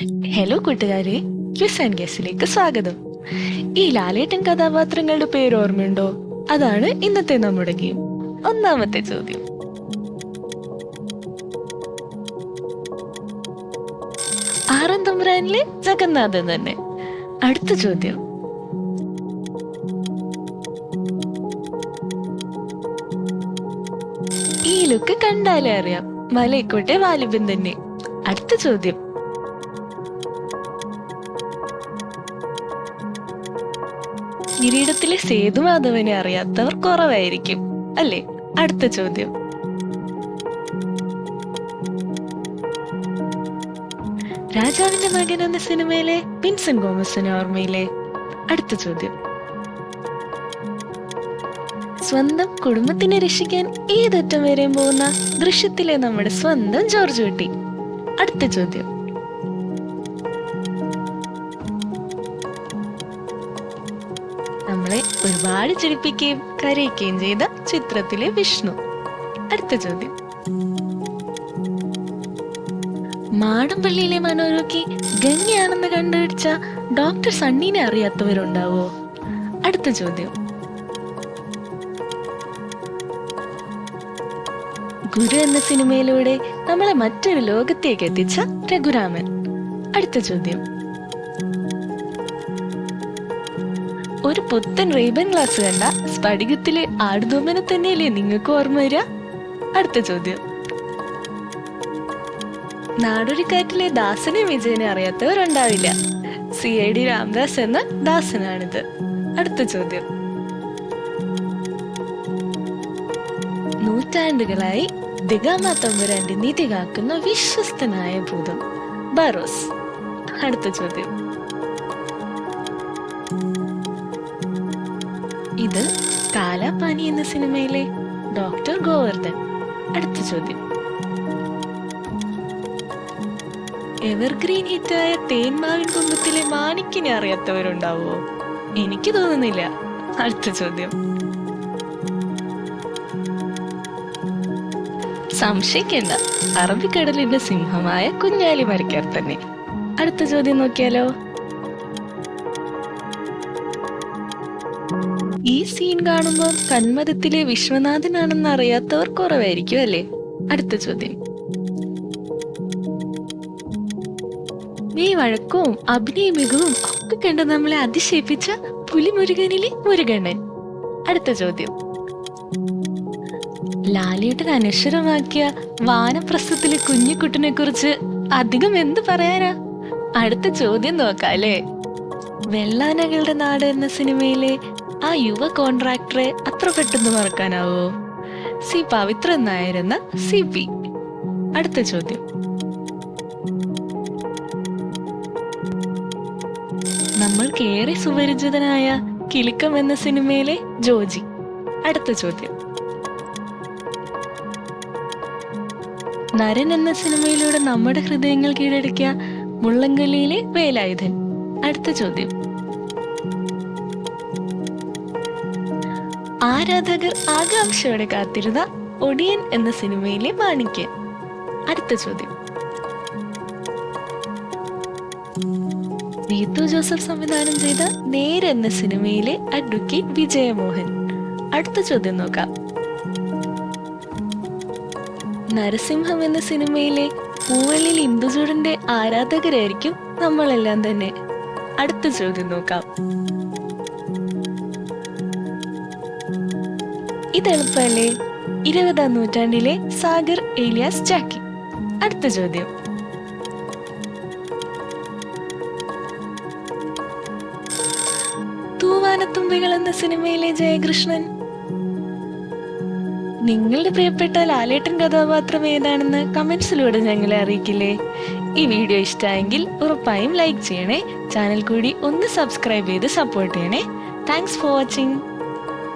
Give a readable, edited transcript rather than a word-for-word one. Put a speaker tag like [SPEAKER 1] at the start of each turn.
[SPEAKER 1] Hello കൂട്ടുകാരെ, quiz and ഗെസ്സിലേക്ക് സ്വാഗതം. ഈ ലാലേട്ടൻ കഥാപാത്രങ്ങളുടെ പേര് ഓർമ്മയുണ്ടോ? അതാണ് ഇന്നത്തെ നമ്മുടെ ഗെയിം. ഒന്നാമത്തെ ചോദ്യം, ആറാം തമ്പുരാനിലെ ജഗന്നാഥൻ തന്നെ. അടുത്ത ചോദ്യം, ഈ ലുക്ക് കണ്ടാലേ അറിയാം, മലൈക്കോട്ടെ വാലിബൻ തന്നെ. അടുത്ത ചോദ്യം, കിരീടത്തിലെ സേതുമാധവനെ അറിയാത്തവർ കുറവായിരിക്കും അല്ലേ? അടുത്ത ചോദ്യം, രാജാവിന്റെ മകൻ എന്ന സിനിമയിലെ വിൻസെന്റ് ഗോമസിനെ ഓർമ്മയില്ലേ? അടുത്ത ചോദ്യം, സ്വന്തം കുടുംബത്തിനെ രക്ഷിക്കാൻ ഏതറ്റം വരെയും പോകുന്ന ദൃശ്യത്തിലെ നമ്മുടെ സ്വന്തം ജോർജ് കുട്ടി. അടുത്ത ചോദ്യം, നമ്മളെ ഒരുപാട് ചിരിപ്പിക്കുകയും കരയിക്കുകയും ചെയ്ത ചിത്രത്തിലെ വിഷ്ണു. അടുത്ത ചോദ്യം, മാടമ്പള്ളിയിലെ മനോരോഗി ഗംഗയാണെന്ന് കണ്ടുപിടിച്ച ഡോക്ടർ സണ്ണീനെ അറിയാത്തവരുണ്ടാവോ? അടുത്ത ചോദ്യം, ഗുരു എന്ന സിനിമയിലൂടെ നമ്മളെ മറ്റൊരു ലോകത്തേക്ക് എത്തിച്ച രഘുരാമൻ. അടുത്ത ചോദ്യം, ഒരു പുത്തൻ റേബൻ ഗ്ലാസ് കണ്ട സ്ഫടികത്തിലെ ആടുതോമനെ തന്നെയല്ലേ നിങ്ങൾക്ക് ഓർമ്മ വരിക? അടുത്ത ചോദ്യം, നാടൊരിക്കാറ്റിലെ ദാസനെ വിജയനെ അറിയാത്തവരുണ്ടാവില്ല. CID രാംദാസ് എന്ന ദാസനാണിത്. അടുത്ത ചോദ്യം, നൂറ്റാണ്ടുകളായി ദിഗാമ തമ്പുരാന്റെ നീതി കാക്കുന്ന വിശ്വസ്തനായ ഭൂതം ബറോസ്. അടുത്ത ചോദ്യം, ഇത് കാലാപാനി എന്ന സിനിമയിലെ ഡോക്ടർ ഗോവർദ്ധൻ. അടുത്ത ചോദ്യം, എവർഗ്രീൻ ഹിറ്റായ തേന്മാവിൻ കുമ്പത്തിലെ മാണിക്കിനെ അറിയാത്തവരുണ്ടാവോ? എനിക്ക് തോന്നുന്നില്ല. അടുത്ത ചോദ്യം, സംശയിക്കേണ്ട, അറബിക്കടലിന്റെ സിംഹമായ കുഞ്ഞാലി മരക്കാർ തന്നെ. അടുത്ത ചോദ്യം നോക്കിയാലോ? ഈ സീൻ കാണുമ്പോൾ കന്മദത്തിലെ വിശ്വനാഥനാണെന്ന് അറിയാത്തവർ കുറവായിരിക്കും അല്ലേ? അടുത്ത ചോദ്യം, ഈ വഴക്കവും അഭിനയ മികവും ഒക്കെ കണ്ട് നമ്മളെ അതിശയിപ്പിച്ച പുലിമുരുകനിലെ മുരുകണ്ണൻ. അടുത്ത ചോദ്യം, ലാലേട്ടൻ അനശ്വരമാക്കിയ വാനപ്രസ്ഥത്തിലെ കുഞ്ഞിക്കുട്ടനെ കുറിച്ച് അധികം എന്ത് പറയാനാ? അടുത്ത ചോദ്യം നോക്കാം അല്ലേ? വെള്ളാനകളുടെ നാട് എന്ന സിനിമയിലെ ആ യുവ കോൺട്രാക്ടറെ അത്ര പെട്ടെന്ന് മറക്കാനാവോ? പവിത്രൻ നായർ എന്ന CP. അടുത്ത ചോദ്യം, നമ്മൾക്ക് ഏറെ സുപരിചിതനായ കിലുക്കം എന്ന സിനിമയിലെ ജോജി. അടുത്ത ചോദ്യം, നരൻ എന്ന സിനിമയിലൂടെ നമ്മുടെ ഹൃദയങ്ങൾ കീഴടക്കിയ മുള്ളംകൊല്ലിയിലെ വേലായുധൻ. അടുത്ത ചോദ്യം, ആരാധകർ ആകാംക്ഷയോടെ കാത്തിരുന്ന ഒടിയൻ എന്ന സിനിമയിലെ മാണിക്യൻ. അടുത്ത ചോദ്യം, റീതു ജോസഫ് സംവിധാനം ചെയ്ത നേര് എന്ന സിനിമയിലെ അഡ്വക്കേറ്റ് വിജയമോഹൻ. അടുത്ത ചോദ്യം നോക്കാം, നരസിംഹം എന്ന സിനിമയിലെ പൂവള്ളിൽ ഇന്ദുചൂടന്റെ ആരാധകരായിരിക്കും നമ്മളെല്ലാം തന്നെ. അടുത്ത ചോദ്യം നോക്കാം, ഇതെളുപ്പല്ലേ? 20ാം നൂറ്റാണ്ടിലെ സാഗർ ഏലിയാസ് ജാക്കി. അടുത്ത ചോദ്യം, തൂവാനത്തുമ്പികൾ എന്ന സിനിമയിലെ ജയകൃഷ്ണൻ. നിങ്ങളുടെ പ്രിയപ്പെട്ട ലാലേട്ടൻ കഥാപാത്രം ഏതാണെന്ന് കമന്റ്സിലൂടെ ഞങ്ങളെ അറിയിക്കില്ലേ? ഈ വീഡിയോ ഇഷ്ടമായെങ്കിൽ ഉറപ്പായും ലൈക്ക് ചെയ്യണേ. ചാനൽ കൂടി ഒന്ന് സബ്സ്ക്രൈബ് ചെയ്ത് സപ്പോർട്ട് ചെയ്യണേ. Thanks for watching.